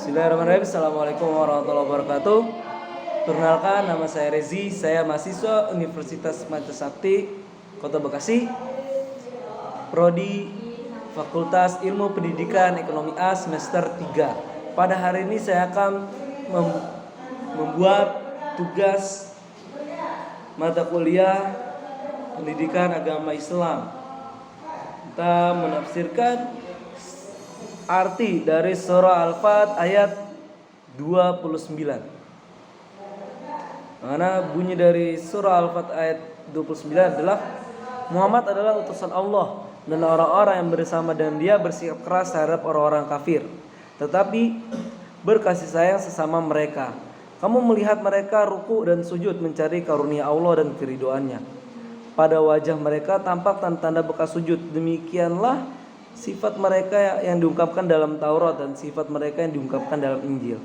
Bismillahirrahmanirrahim. Assalamualaikum warahmatullahi wabarakatuh. Perkenalkan, nama saya Rezi. Saya mahasiswa Universitas Majesakti Kota Bekasi, Prodi Fakultas Ilmu Pendidikan Ekonomi A semester 3. Pada hari ini saya akan membuat tugas mata kuliah Pendidikan Agama Islam. Kita menafsirkan arti dari surah Al-Fat ayat 29. Mana bunyi dari surah Al-Fat ayat 29 adalah Muhammad adalah utusan Allah dan orang-orang yang bersama dengan dia bersikap keras terhadap orang-orang kafir, tetapi berkasih sayang sesama mereka. Kamu melihat mereka ruku dan sujud mencari karunia Allah dan keridhoannya. Pada wajah mereka tampak tanda-tanda bekas sujud. Demikianlah sifat mereka yang diungkapkan dalam Taurat dan sifat mereka yang diungkapkan dalam Injil,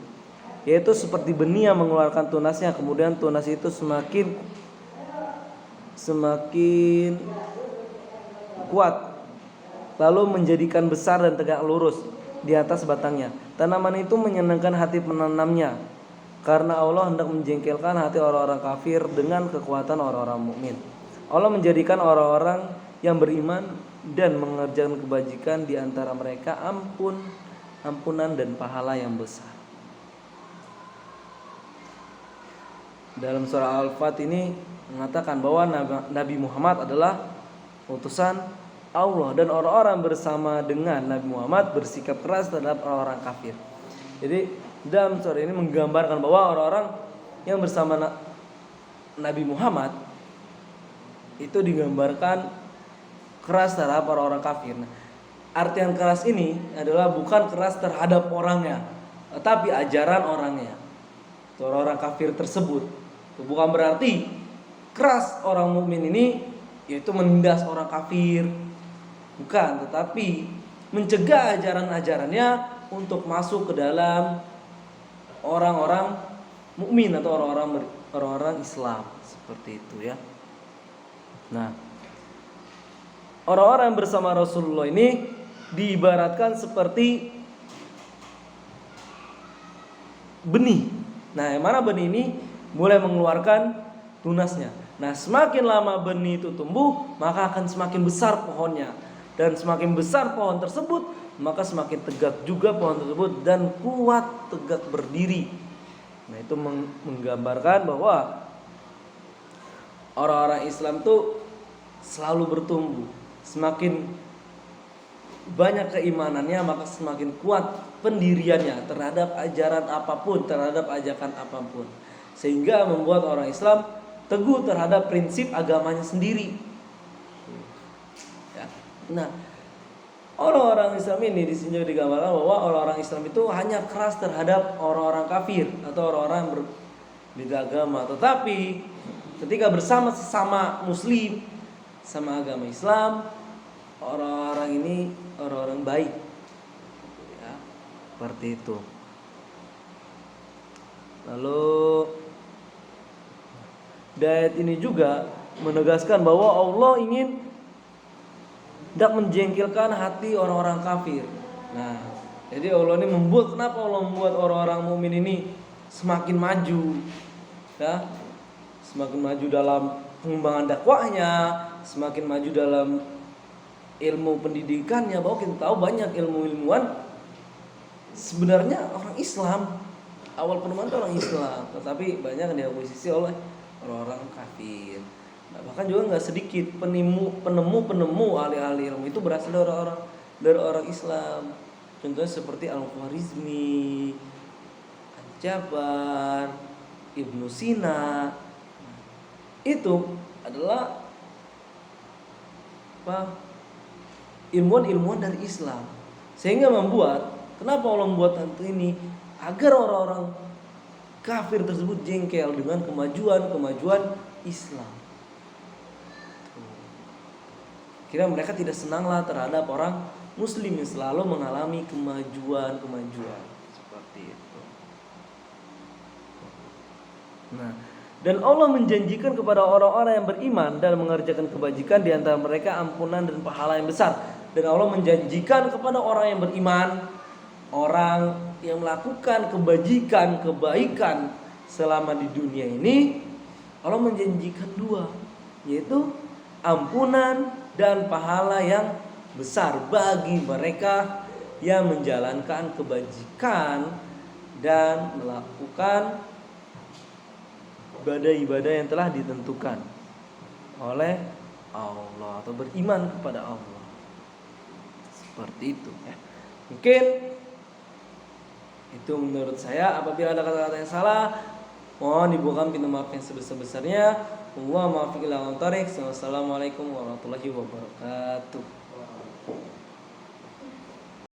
yaitu seperti benih yang mengeluarkan tunasnya, kemudian tunas itu semakin kuat, lalu menjadikan besar dan tegak lurus di atas batangnya. Tanaman itu menyenangkan hati penanamnya, karena Allah hendak menjengkelkan hati orang-orang kafir dengan kekuatan orang-orang mukmin. Allah menjadikan orang-orang yang beriman dan mengerjakan kebajikan di antara mereka ampunan dan pahala yang besar. Dalam surah Al-Fat ini mengatakan bahwa Nabi Muhammad adalah utusan Allah dan orang-orang bersama dengan Nabi Muhammad bersikap keras terhadap orang-orang kafir. Jadi dalam surah ini menggambarkan bahwa orang-orang yang bersama Nabi Muhammad itu digambarkan keras terhadap orang-orang kafir. Nah, artian keras ini adalah bukan keras terhadap orangnya, tetapi ajaran orangnya. Orang-orang kafir tersebut. Itu bukan berarti keras orang mukmin ini yaitu menindas orang kafir. Bukan, tetapi mencegah ajaran-ajarannya untuk masuk ke dalam orang-orang mukmin atau orang-orang Islam, seperti itu ya. Nah, orang-orang bersama Rasulullah ini diibaratkan seperti benih. Nah, yang mana benih ini mulai mengeluarkan tunasnya. Nah, semakin lama benih itu tumbuh, maka akan semakin besar pohonnya. Dan semakin besar pohon tersebut, maka semakin tegak juga pohon tersebut dan kuat tegak berdiri. Nah, itu menggambarkan bahwa orang-orang Islam itu selalu bertumbuh. Semakin banyak keimanannya, maka semakin kuat pendiriannya terhadap ajaran apapun, terhadap ajakan apapun, sehingga membuat orang Islam teguh terhadap prinsip agamanya sendiri ya. Nah, orang-orang Islam ini di sini digambarkan bahwa orang-orang Islam itu hanya keras terhadap orang-orang kafir atau orang-orang berbeda agama, tetapi ketika bersama sesama muslim sama agama Islam, orang-orang ini orang-orang baik ya, seperti itu. Lalu ayat ini juga menegaskan bahwa Allah ingin hendak menjengkelkan hati orang-orang kafir. Nah, jadi Allah ini kenapa Allah membuat orang-orang mukmin ini semakin maju ya, semakin maju dalam pengembangan dakwahnya, semakin maju dalam ilmu pendidikannya. Bahwa kita tahu banyak ilmuwan sebenarnya orang Islam, awal penemuan itu orang Islam, tetapi banyak yang diakuisisi oleh orang-orang kafir. Nah, bahkan juga nggak sedikit penemu ahli-ahli ilmu itu berasal dari orang Islam. Contohnya seperti Al-Khwarizmi, Al-Jabar, Ibnu Sina. Itu adalah ilmuwan-ilmuwan dari Islam, sehingga kenapa Allah membuat hal ini agar orang-orang kafir tersebut jengkel dengan kemajuan Islam. Kira mereka tidak senanglah terhadap orang muslim yang selalu mengalami kemajuan seperti itu. Nah, dan Allah menjanjikan kepada orang-orang yang beriman dan mengerjakan kebajikan di antara mereka ampunan dan pahala yang besar. Dan Allah menjanjikan kepada orang yang beriman, orang yang melakukan kebaikan selama di dunia ini, Allah menjanjikan dua, yaitu ampunan dan pahala yang besar bagi mereka yang menjalankan kebajikan dan melakukan ibadah-ibadah yang telah ditentukan oleh Allah atau beriman kepada Allah. Seperti itu ya. Mungkin itu menurut saya. Apabila ada kata-kata yang salah, mohon dibukakan pintu maaf yang sebesar-besarnya. Wassalamualaikum warahmatullahi wabarakatuh.